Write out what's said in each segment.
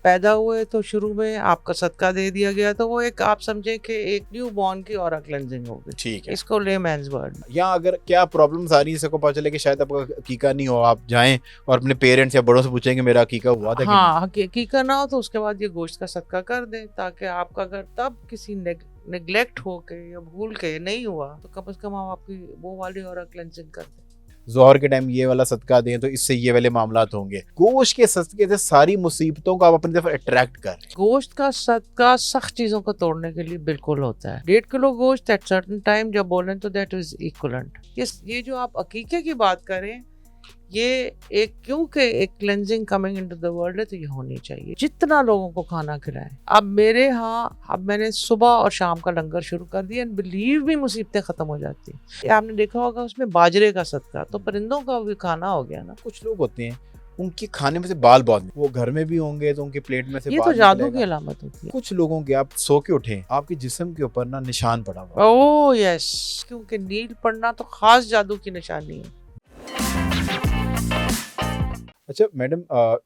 पैदा हुए तो शुरू में आपका सदका दे दिया गया, तो वो एक आप समझे कि एक न्यू बॉर्न की ऑरा क्लेंजिंग होगी। ठीक है, इसको लेमैन्स वर्ड। या अगर क्या प्रॉब्लम्स आ रही है, सबको पता चले कि शायद आपका हकीका नहीं हो, आप जाएं और अपने पेरेंट्स या बड़ों से पूछें कि मेरा हकीका हुआ था कि नहीं। हाँ, हकीका ना हो तो उसके बाद ये गोश्त का सदका कर दें, ताकि आपका अगर तब किसी नेग्लेक्ट हो के या भूल के नहीं हुआ तो कम से कम आप आपकी वो वाली ऑरा क्लेंजिंग कर दें। जोहर के टाइम ये वाला सदका दें तो इससे ये वाले मामलात होंगे। गोश्त के सदके से सारी मुसीबतों को आप अपनी तरफ अट्रैक्ट कर रहे हैं। गोश्त का सदका सख्त चीजों को तोड़ने के लिए बिल्कुल होता है। 1.5 किलो गोश्त एट सर्टेन टाइम जब बोलें तो दैट इज इक्वलेंट। ये जो आप अकीके की बात करें, ये एक क्योंकि एक cleansing coming into the world है, तो ये होनी चाहिए। जितना लोगों को खाना खिलाएं। अब मेरे यहाँ अब मैंने सुबह और शाम का लंगर शुरू कर दिया, एंड बिलीव भी मुसीबतें खत्म हो जाती हैं। आपने देखा होगा उसमें बाजरे का सदका, तो परिंदों का भी खाना हो गया ना। कुछ लोग होते हैं उनके खाने में से बाल बहुत नहीं, वो घर में भी होंगे तो उनके प्लेट में से ये बाल तो जादू निकलेगा। की अलामत होती है। कुछ लोगों के आप सो के उठे, आपके जिस्म के ऊपर ना निशान पड़ा हुआ। ओह यस, क्योंकि नील पड़ना तो खास जादू की निशानी है। अच्छा मैडम,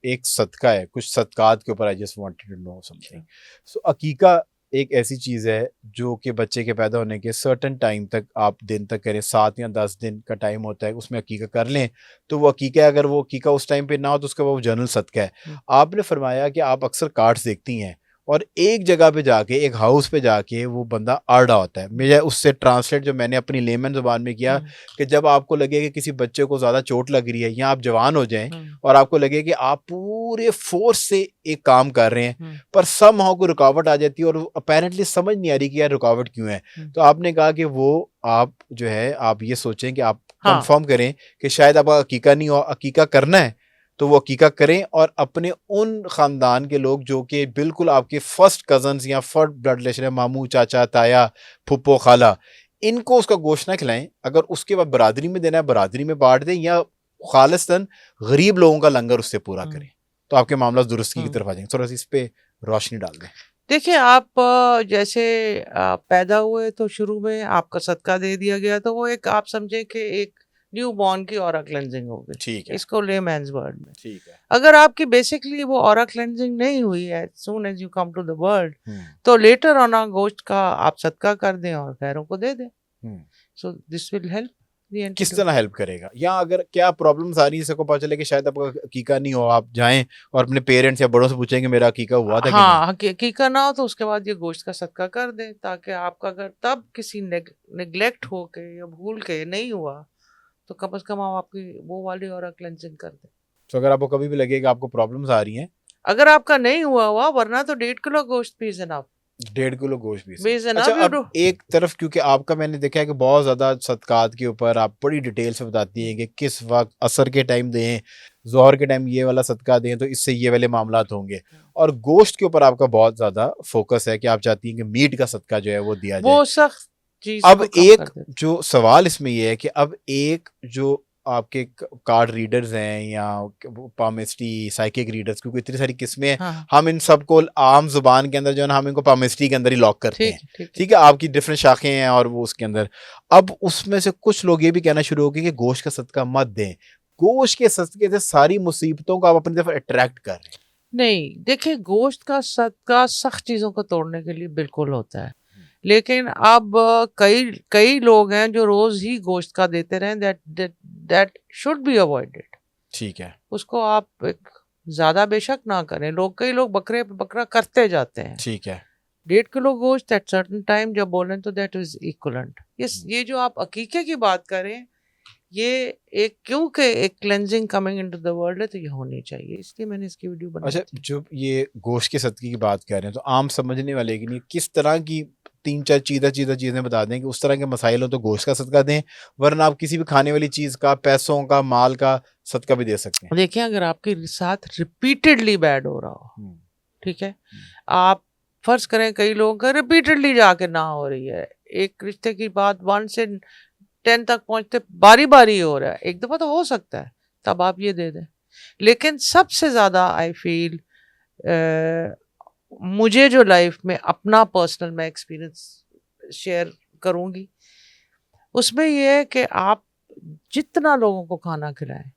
एक सदका है, कुछ सदकात के ऊपर I just wanted to know something. So अकीका एक ऐसी चीज़ है जो कि बच्चे के पैदा होने के सर्टेन टाइम तक, आप दिन तक करें, 7 या 10 दिन का टाइम होता है, उसमें अकीका कर लें तो वो अकीका है। अगर वो अकीका उस टाइम पे ना हो तो उसका वो जनरल सदका है। आपने फरमाया कि आप अक्सर कार्ड्स देखती हैं और एक जगह पे जाके, एक हाउस पे जाके वो बंदा आड़ रहा होता है। मुझे उससे ट्रांसलेट जो मैंने अपनी लेमन जुबान में किया कि जब आपको लगे कि किसी बच्चे को ज़्यादा चोट लग रही है या आप जवान हो जाएं और आपको लगे कि आप पूरे फोर्स से एक काम कर रहे हैं पर समहाउ कोई रुकावट आ जाती है और अपेरेंटली समझ नहीं आ रही कि यार रुकावट क्यों है, तो आपने कहा कि वो आप जो है आप ये सोचें कि आप कंफर्म करें कि शायद आपका अकीका नहीं हो, अकीका करना है तो वो अकीका करें और अपने उन खानदान के लोग जो कि बिल्कुल आपके फर्स्ट कजन्स या फर्स्ट ब्लड रिलेशन है, मामू, चाचा, ताया, फुप्पो, खाला, इनको उसका गोश्त ना खिलाएं। अगर उसके बाद बरादरी में देना है बरादरी में बांट दें या खालिस्तन गरीब लोगों का लंगर उससे पूरा करें, तो आपके मामला दुरुस्ती की तरफ आ जाएंगे। थोड़ा सा इस पे रोशनी डाल दें। देखिए, आप जैसे पैदा हुए तो शुरू में आपका सदका दे दिया गया, तो वो एक आप समझे कि एक न्यू बॉर्न की ऑरा क्लेंजिंग होगी। ठीक है, इसको लेमैन्स वर्ड में। ठीक है। अगर आपकी बेसिकली वो ऑरा क्लेंजिंग नहीं हुई है soon as you come to the world, तो लेटर ऑन गोश्त का आप सदका कर दें और गैरों को दे दें। So this will help. किस तरह हेल्प करेगा? या अगर क्या प्रॉब्लम्स आ रही है, सबको पता चले कि शायद आपका हकीका नहीं हो, आप जाएं और अपने पेरेंट्स या बड़ों से पूछें कि मेरा हकीका हुआ था कि नहीं। हाँ, हकीका ना हो तो उसके बाद ये गोश्त का सदका कर दें, ताकि आपका अगर तब किसी नेग्लेक्ट हो के या भूल के नहीं हुआ तो कम से कम आप आपकी वो वाली ऑरा क्लेंजिंग कर दें। तो अगर आपको कभी भी लगे कि आपको प्रॉब्लम्स आ रही हैं, अगर आपका नहीं हुआ वरना तो 1.5 किलो गोश्त भी इज एनफ। 1.5 किलो गोश्त भी। भी इज अच्छा, एनफ। अब एक तरफ क्योंकि आपका मैंने देखा है कि बहुत ज्यादा सदकात के ऊपर आप बड़ी डिटेल से बताती हैं कि किस वक्त असर के टाइम दें, जोहर के टाइम ये वाला सदका दें तो इससे ये वाले मामलात होंगे, और गोश्त के ऊपर आपका बहुत ज्यादा फोकस है कि आप चाहती हैं कि मीट का सदका जो है वो दिया जाए। वो सख्त चीज अब एक जो सवाल इसमें ये है कि अब एक जो आपके कार्ड रीडर्स हैं या पामिस्ट्री साइकिक रीडर्स, क्योंकि इतनी सारी किस्में हैं, हाँ, हम इन सबको आम जुबान के अंदर जो है ना हम इनको पामिस्ट्री के अंदर ही लॉक करते हैं। ठीक है, आपकी डिफरेंट शाखें हैं और वो उसके अंदर अब उसमें से कुछ लोग ये भी कहना शुरू हो गए कि गोश्त का सदका मत दें, गोश्त के सदके से सारी मुसीबतों को आप अपनी तरफ अट्रैक्ट कर रहे हैं। नहीं, देखिए, गोश्त का सदका सख्त चीजों को तोड़ने के लिए बिल्कुल होता है, लेकिन अब कई लोग हैं जो रोज ही गोश्त का देते रहे, दैट शुड बी अवॉइडेड। ठीक है, उसको आप एक ज्यादा बेशक ना करें। कई लोग बकरे पे बकरा करते जाते हैं। ठीक है, 1.5 किलो गोश्त एट सर्टेन टाइम जब बोलें तो दैट इज इक्वलेंट। ये जो आप अकीके की बात करें, ये एक क्योंकि एक cleansing coming into the world है, तो ये होनी चाहिए, इसलिए मैंने इसकी वीडियो बनाई। अच्छा, जो ये गोश्त के सदके की बात कर रहे हैं तो आम समझने वाले के लिए किस तरह की 3-4 चीज़ें बता दें कि उस तरह के मसाइल हो तो गोश्त का सदका दें, वरना आप किसी भी खाने वाली चीज़ का, पैसों का, माल का सदका भी दे सकते हैं। देखिए, अगर आपके साथ रिपीटेडली बैड हो रहा हो, ठीक है, आप फर्ज करें कई लोगों का रिपीटेडली जाके ना हो रही है, एक रिश्ते की बात 1 से 10 तक पहुंचते बारी बारी हो रहा है, एक दफा तो हो सकता है, तब आप ये दे दें। लेकिन सबसे ज्यादा आई फील, मुझे जो लाइफ में अपना पर्सनल मैं एक्सपीरियंस शेयर करूंगी, उसमें यह है कि आप जितना लोगों को खाना खिलाएं,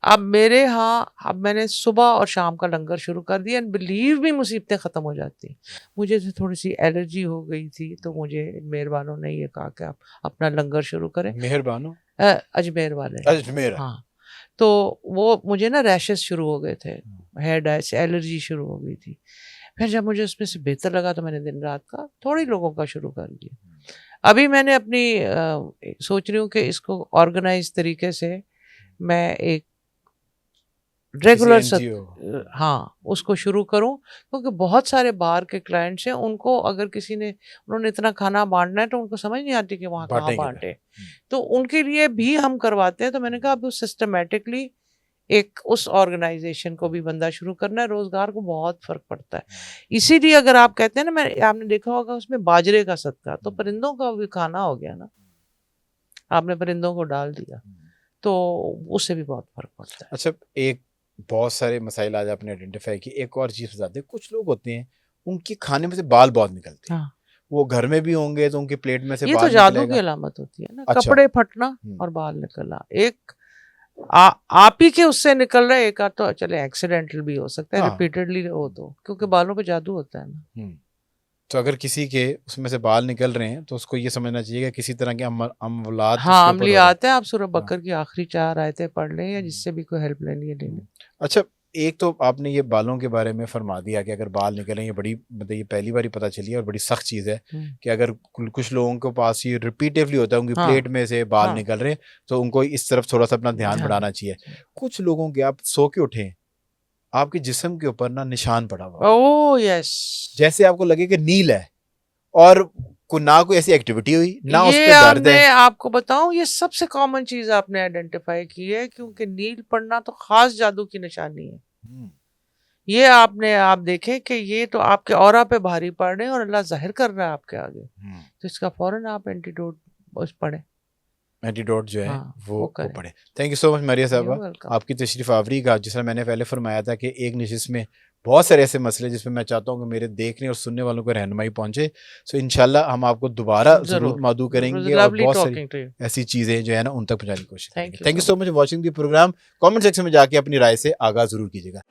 अब मेरे यहाँ अब मैंने सुबह और शाम का लंगर शुरू कर दिया एंड बिलीव मी मुसीबतें ख़त्म हो जाती। मुझे तो थोड़ी सी एलर्जी हो गई थी तो मुझे मेहरबानों ने ये कहा कि आप अपना लंगर शुरू करें। मेहरबानों अजमेर वाले ने। अजमेर। हाँ, तो वो मुझे ना रैशेस शुरू हो गए थे, हेयर डैश एलर्जी शुरू हो गई थी। फिर जब मुझे उसमें से बेहतर लगा तो मैंने दिन रात का थोड़ी लोगों का शुरू कर दिया। अभी मैंने अपनी सोच रही हूँ कि इसको ऑर्गेनाइज तरीके से मैं एक रेगुलर हाँ उसको शुरू करूं, क्योंकि बहुत सारे बाहर के क्लाइंट्स हैं, उनको अगर किसी ने उन्होंने इतना खाना बांटना है तो उनको समझ नहीं आती कि वहाँ कहाँ बांटे, तो उनके लिए भी हम करवाते हैं। तो मैंने कहा अब सिस्टमेटिकली एक उस ऑर्गेनाइजेशन को भी बंदा शुरू करना है, रोजगार को बहुत फर्क पड़ता है। इसीलिए अगर आप कहते हैं ना, मैं आपने देखा होगा उसमें बाजरे का सदका, तो परिंदों का भी खाना हो गया ना, आपने परिंदों को डाल दिया तो उससे भी बहुत फर्क पड़ता है। अच्छा, एक बहुत सारे मसाइल आज आपने आइडेंटिफाई की, एक और चीज बताते हैं, कुछ लोग होते हैं उनके खाने में से बाल बहुत निकलते हैं। हाँ। वो घर में भी होंगे तो उनकी प्लेट में से ये बाल तो जादू निकलेगा। की अलामत होती है ना। अच्छा। कपड़े फटना और बाल निकलना, एक आप ही के उससे निकल रहा है, एक तो चले एक्सीडेंटल भी हो सकता है, हाँ। रिपीटेडली हो तो, क्योंकि बालों पे जादू होता है ना। तो अगर किसी के उसमें से बाल निकल रहे हैं तो उसको ये समझना चाहिए कि किसी तरह के अमलात हाँ, अमलियात है। आप सूरह बकर की आखिरी 4 आयतें पढ़ लें या जिससे भी कोई हेल्प लेनी है ले लें। अच्छा, एक तो आपने ये बालों के बारे में फरमा दिया कि अगर बाल निकलें, ये बड़ी मतलब ये पहली बार ही पता चली है और बड़ी सख्त चीज़ है कि अगर कुछ लोगों के पास ये रिपीटिवली होता है, उनकी प्लेट में से बाल निकल रहे हैं, तो उनको इस तरफ थोड़ा सा अपना ध्यान बढ़ाना चाहिए। कुछ लोगों के आप सो के उठे, आपके जिस्म के ऊपर ना निशान पड़ा हुआ, ओह यस, जैसे आपको लगे कि नील है और ना कोई ऐसी एक्टिविटी हुई ना उस पे दर्द है। मैं आपको बताऊं, ये सबसे कॉमन चीज आपने आइडेंटिफाई की है, क्योंकि नील पड़ना तो खास जादू की निशानी है। ये आप देखें कि ये तो आपके ऑरा पे भारी पड़ रहे हैं और अल्लाह जाहिर कर रहा है आपके आगे, तो इसका फौरन आप एंटीडोट जो है वो पढ़े। Thank you so much Maria साहबा, आपकी तशरीफ आवरी का। जिस तरह मैंने पहले फरमाया था कि एक नशिस्त में बहुत सारे ऐसे मसले जिसमें मैं चाहता हूँ कि मेरे देखने और सुनने वालों को रहनुमाई पहुंचे। सो इंशाल्लाह हम आपको दोबारा जरूर मदऊ करेंगे और बहुत सारी ऐसी चीजें जो है ना उन तक पहुंचाने की कोशिश करेंगे। Thank you so much watching the programme. Comment section में जाके अपनी राय से आगाह जरूर कीजिएगा।